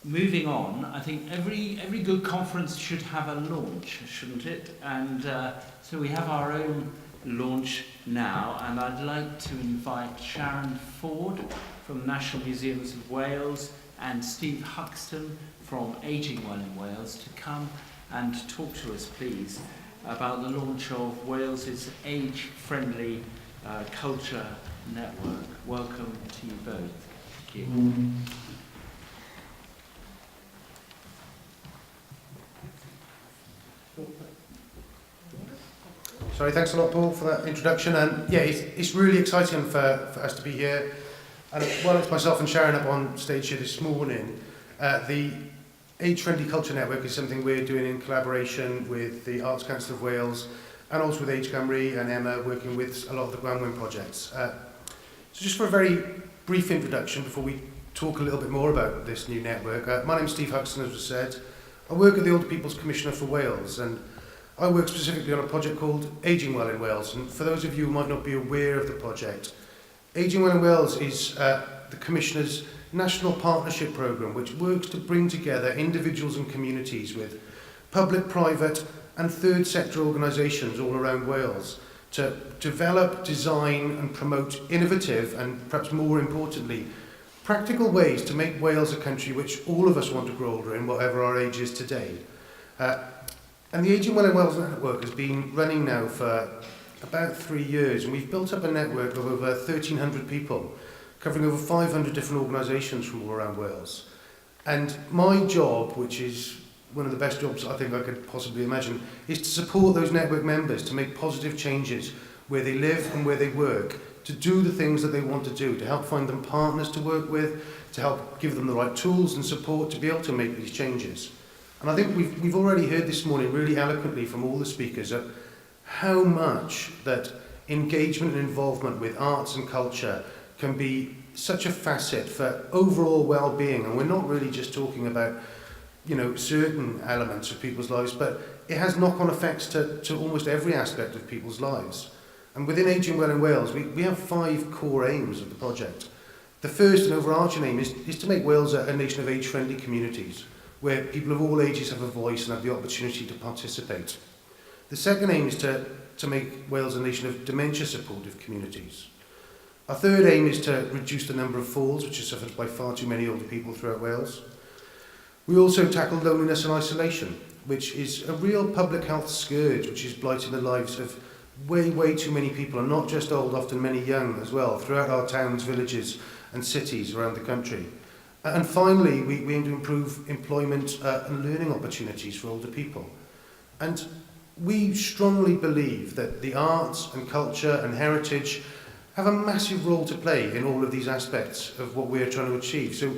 Moving on, I think every good conference should have a launch, shouldn't it? And so we have our own launch now, and I'd like to invite Sharon Ford from National Museums of Wales and Steve Huxton from Ageing Well in Wales to come and talk to us, please, about the launch of Wales's age-friendly culture network. Welcome to you both. Thank you. Sorry, thanks a lot, Paul, for that introduction. And yeah, it's really exciting for us to be here. And while it's myself and Sharon up on stage here this morning, the Age-Friendly Culture Network is something we're doing in collaboration with the Arts Council of Wales and also with Age Cymru and Emma, working with a lot of the Gwanwyn projects. So just for a very brief introduction before we talk a little bit more about this new network, my name's Steve Huxton, as was said. I work at the Older People's Commissioner for Wales, and I work specifically on a project called Ageing Well in Wales. And for those of you who might not be aware of the project, Ageing Well in Wales is the Commissioner's national partnership programme, which works to bring together individuals and communities with public, private and third sector organisations all around Wales to develop, design and promote innovative and, perhaps more importantly, practical ways to make Wales a country which all of us want to grow older in, whatever our age is today. And the Ageing Well in Wales network has been running now for about 3 years, and we've built up a network of over 1,300 people, covering over 500 different organisations from all around Wales. And my job, which is one of the best jobs I think I could possibly imagine, is to support those network members to make positive changes where they live and where they work, to do the things that they want to do, to help find them partners to work with, to help give them the right tools and support to be able to make these changes. And I think we've already heard this morning really eloquently from all the speakers that how much that engagement and involvement with arts and culture can be such a facet for overall well-being. And we're not really just talking about, you know, certain elements of people's lives, but it has knock-on effects to almost every aspect of people's lives. And within Ageing Well in Wales, we have 5 core aims of the project. The first and overarching aim is to make Wales a nation of age-friendly communities, where people of all ages have a voice and have the opportunity to participate. The second aim is to make Wales a nation of dementia-supportive communities. Our third aim is to reduce the number of falls, which is suffered by far too many older people throughout Wales. We also tackle loneliness and isolation, which is a real public health scourge, which is blighting the lives of way too many people, and not just old, often many young as well, throughout our towns, villages and cities around the country. And finally, we aim to improve employment and learning opportunities for older people. And we strongly believe that the arts and culture and heritage have a massive role to play in all of these aspects of what we're trying to achieve. So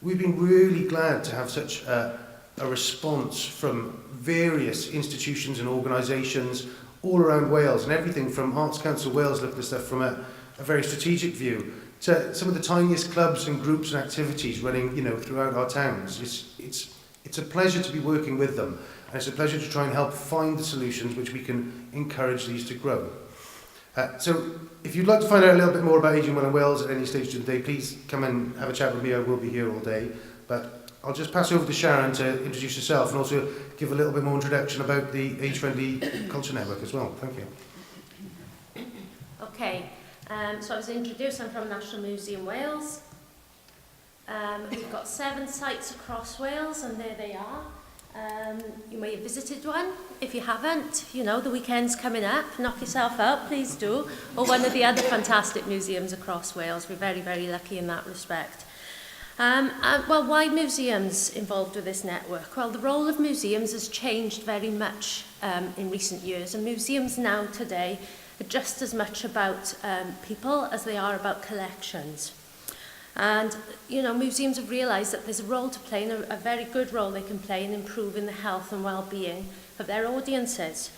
we've been really glad to have such a response from various institutions and organisations all around Wales, and everything from Arts Council Wales looking at stuff from a very strategic view to some of the tiniest clubs and groups and activities running, you know, throughout our towns. It's a pleasure to be working with them, and it's a pleasure to try and help find the solutions which we can encourage these to grow. So if you'd like to find out a little bit more about Ageing Well in Wales at any stage of the day, please come and have a chat with me. I will be here all day. But I'll just pass over to Sharon to introduce herself and also give a little bit more introduction about the Age-Friendly Culture Network as well. Thank you. Okay. So I was introduced, I'm from National Museum Wales. We've got 7 sites across Wales, and there they are. You may have visited one. If you haven't, you know, the weekend's coming up. Knock yourself out, please do. Or one of the other fantastic museums across Wales. We're very lucky in that respect. Well, why museums involved with this network? Well, the role of museums has changed very much in recent years, and museums now today are just as much about people as they are about collections. And, you know, museums have realised that there's a role to play, and a very good role they can play in improving the health and well-being of their audiences.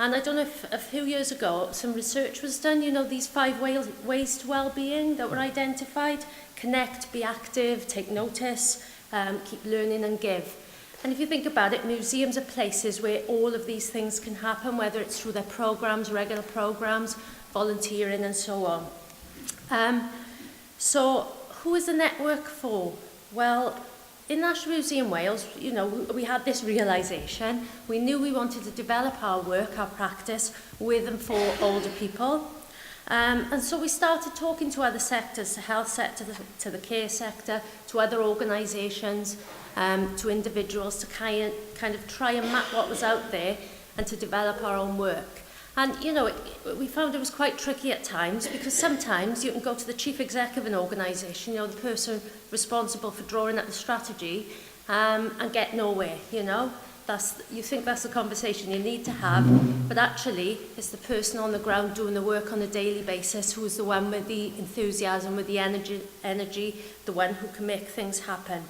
And I don't know if a few years ago some research was done, you know, these 5 ways to well-being that were identified: connect, be active, take notice, keep learning and give. And if you think about it, museums are places where all of these things can happen, whether it's through their programmes, regular programmes, volunteering and so on. So who is the network for? Well, in National Museum Wales, you know, we had this realisation. We knew we wanted to develop our work, our practice, with and for older people. And so we started talking to other sectors, the health sector, to the care sector, to other organisations, to individuals, to kind of try and map what was out there and to develop our own work. And, you know, we found it was quite tricky at times, because sometimes you can go to the chief exec of an organisation, you know, the person responsible for drawing up the strategy, and get nowhere, you know. You think that's the conversation you need to have, but actually it's the person on the ground doing the work on a daily basis who is the one with the enthusiasm, with the energy, the one who can make things happen.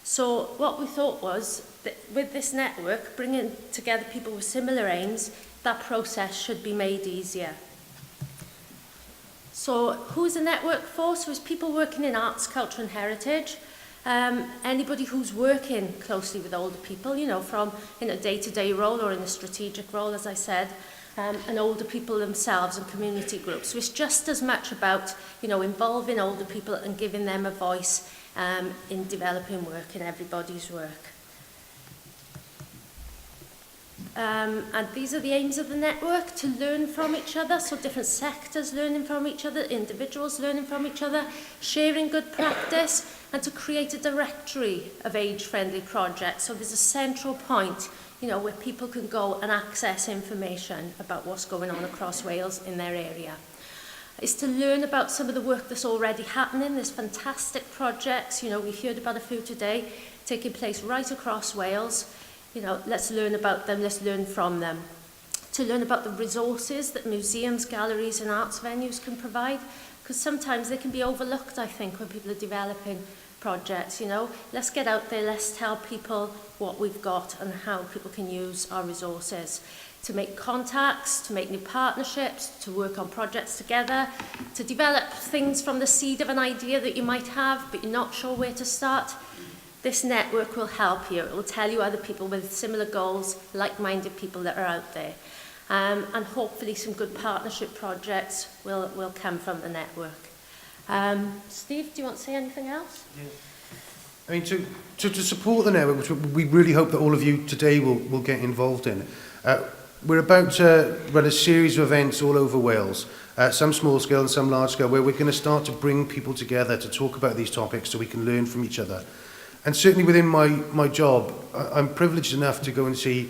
So what we thought was that with this network, bringing together people with similar aims, that process should be made easier. So who's the network for? So it's people working in arts, culture and heritage. Anybody who's working closely with older people, you know, from in a day-to-day role or in a strategic role, as I said, and older people themselves and community groups. So it's just as much about, you know, involving older people and giving them a voice in developing work, in everybody's work. And these are the aims of the network: to learn from each other, so different sectors learning from each other, individuals learning from each other, sharing good practice, and to create a directory of age-friendly projects. So there's a central point, you know, where people can go and access information about what's going on across Wales in their area. It's to learn about some of the work that's already happening. There's fantastic projects, you know, we heard about a few today, taking place right across Wales. You know, let's learn about them, let's learn from them. To learn about the resources that museums, galleries and arts venues can provide, because sometimes they can be overlooked, I think, when people are developing projects, you know. Let's get out there, let's tell people what we've got and how people can use our resources. To make contacts, to make new partnerships, to work on projects together, to develop things from the seed of an idea that you might have but you're not sure where to start. This network will help you. It will tell you other people with similar goals, like-minded people that are out there. And hopefully some good partnership projects will come from the network. Steve, do you want to say anything else? Yeah. I mean, to support the network, which we really hope that all of you today will get involved in, we're about to run a series of events all over Wales, some small scale and some large scale, where we're going to start to bring people together to talk about these topics so we can learn from each other. And certainly within my job, I'm privileged enough to go and see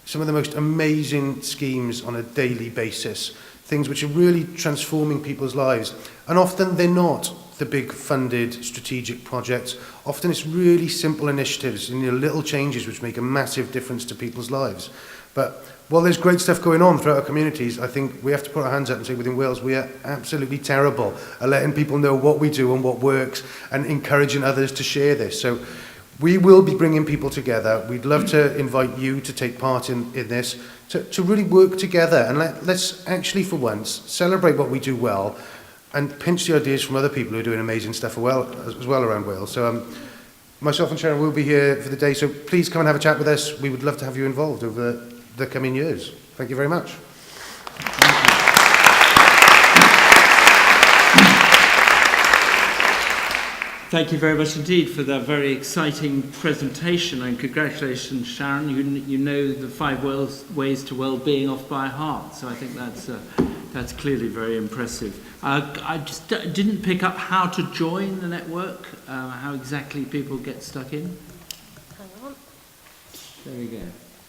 some of the most amazing schemes on a daily basis, things which are really transforming people's lives. And often they're not the big funded strategic projects. Often it's really simple initiatives and, you know, little changes which make a massive difference to people's lives. But while there's great stuff going on throughout our communities, I think we have to put our hands up and say within Wales we are absolutely terrible at letting people know what we do and what works and encouraging others to share this. So we will be bringing people together. We'd love to invite you to take part in this, to really work together, and let's actually for once celebrate what we do well and pinch the ideas from other people who are doing amazing stuff as well around Wales. So myself and Sharon will be here for the day, so please come and have a chat with us. We would love to have you involved over the coming years. Thank you very much. Thank you very much indeed for that very exciting presentation, and congratulations, Sharon. You know the 5 ways to well-being off by heart, so I think that's clearly very impressive. I just didn't pick up how to join the network, how exactly people get stuck in. Hang on. There we go.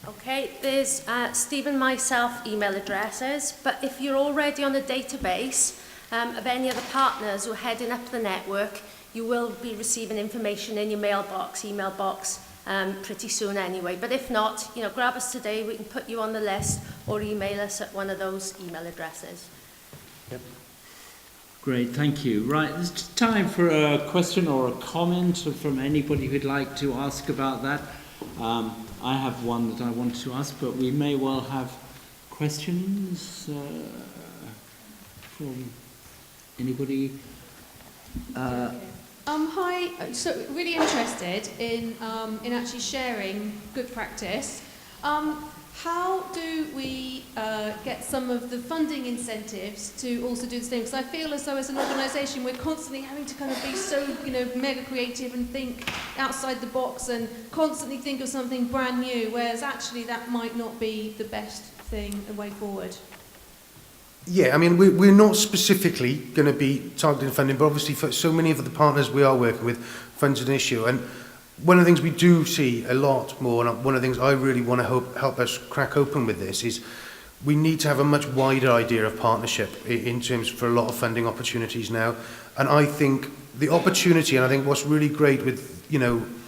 Okay, there's Steve and myself email addresses, but if you're already on a database of any other partners who are heading up the network, you will be receiving information in your email box pretty soon anyway. But if not, you know, grab us today, we can put you on the list, or email us at one of those email addresses. Yep. Great, thank you. Right, it's time for a question or a comment from anybody who'd like to ask about that. I have one that I want to ask, but we may well have questions from anybody. Hi. So really interested in actually sharing good practice. How do we get some of the funding incentives to also do the same? Because I feel as though as an organisation we're constantly having to kind of be so, mega creative and think outside the box and constantly think of something brand new, whereas actually that might not be the best thing, the way forward. Yeah, I mean, we're not specifically going to be targeting funding, but obviously for so many of the partners we are working with, fund's an issue. And one of the things we do see a lot more, and one of the things I really want to help us crack open with this, is we need to have a much wider idea of partnership in terms for a lot of funding opportunities now. And I think the opportunity, and I think what's really great with,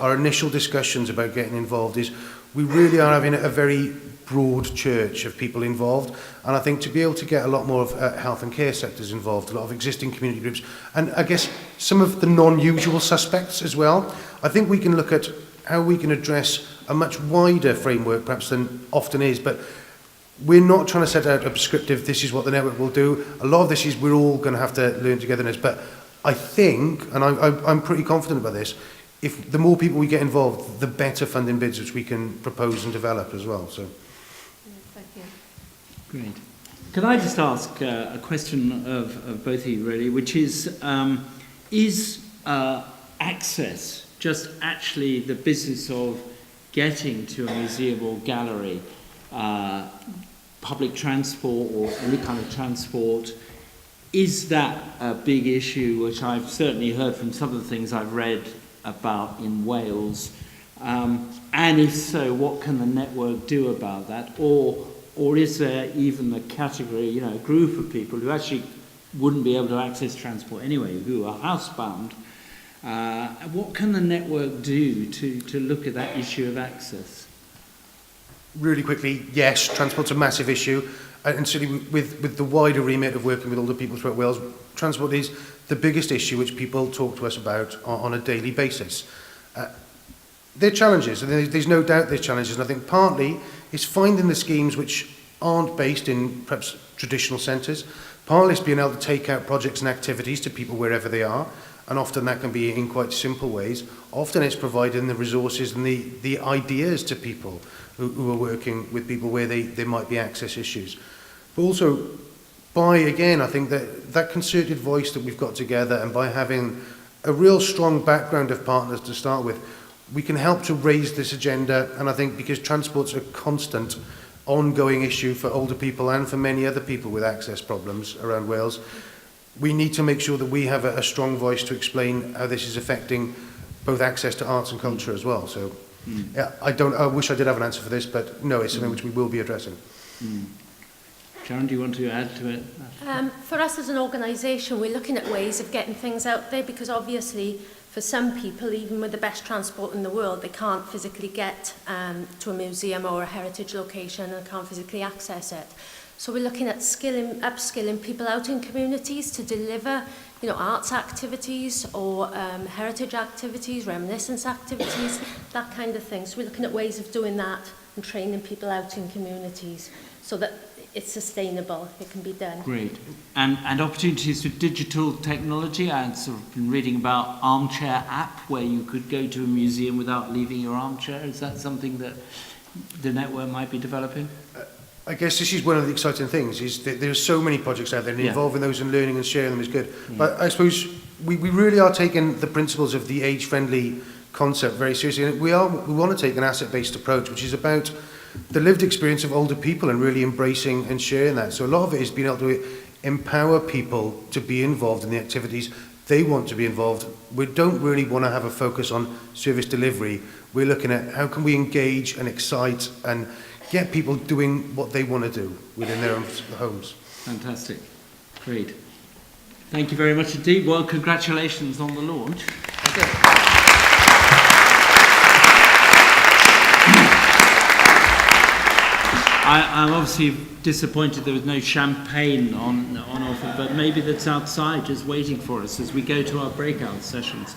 our initial discussions about getting involved is we really are having a very broad church of people involved, and I think to be able to get a lot more of health and care sectors involved, a lot of existing community groups, and I guess some of the non-usual suspects as well, I think we can look at how we can address a much wider framework perhaps than often is, but we're not trying to set out a prescriptive, this is what the network will do. A lot of this is we're all going to have to learn togetherness, but I think, and I'm pretty confident about this, if the more people we get involved, the better funding bids which we can propose and develop as well. So. Thank you. Great. Can I just ask a question of both of you, really, which is access just actually the business of getting to a museum or gallery, public transport or any kind of transport, is that a big issue, which I've certainly heard from some of the things I've read about in Wales? And if so, what can the network do about that? Or is there even a category, a group of people who actually wouldn't be able to access transport anyway, who are housebound? What can the network do to look at that issue of access? Really quickly, yes, transport's a massive issue, and certainly with the wider remit of working with older people throughout Wales, transport is the biggest issue which people talk to us about on a daily basis. There are challenges, and there's no doubt there's challenges, and I think partly it's finding the schemes which aren't based in perhaps traditional centres, partly it's being able to take out projects and activities to people wherever they are, and often that can be in quite simple ways. Often it's providing the resources and the ideas to people who are working with people where there might be access issues. But also, I think that concerted voice that we've got together, and by having a real strong background of partners to start with, we can help to raise this agenda. And I think because transport's a constant, ongoing issue for older people and for many other people with access problems around Wales, we need to make sure that we have a strong voice to explain how this is affecting both access to arts and culture as well. So, yeah, I wish I did have an answer for this, but no, it's something which we will be addressing. Sharon, do you want to add to it? For us as an organisation, we're looking at ways of getting things out there, because obviously for some people, even with the best transport in the world, they can't physically get to a museum or a heritage location and can't physically access it. So we're looking at upskilling people out in communities to deliver, arts activities or heritage activities, reminiscence activities, that kind of thing. So we're looking at ways of doing that and training people out in communities so that it's sustainable, it can be done. Great. And opportunities for digital technology. I've sort of been reading about Armchair app, where you could go to a museum without leaving your armchair. Is that something that the network might be developing? I guess this is one of the exciting things, is that there are so many projects out there, and involving those and learning and sharing them is good. But I suppose we really are taking the principles of the age-friendly concept very seriously. And we want to take an asset-based approach, which is about the lived experience of older people and really embracing and sharing that. So a lot of it is being able to empower people to be involved in the activities they want to be involved. We don't really want to have a focus on service delivery. We're looking at how can we engage and excite and get people doing what they want to do within their own homes. Fantastic. Great. Thank you very much indeed. Well, congratulations on the launch. I'm obviously disappointed there was no champagne on offer, but maybe that's outside just waiting for us as we go to our breakout sessions.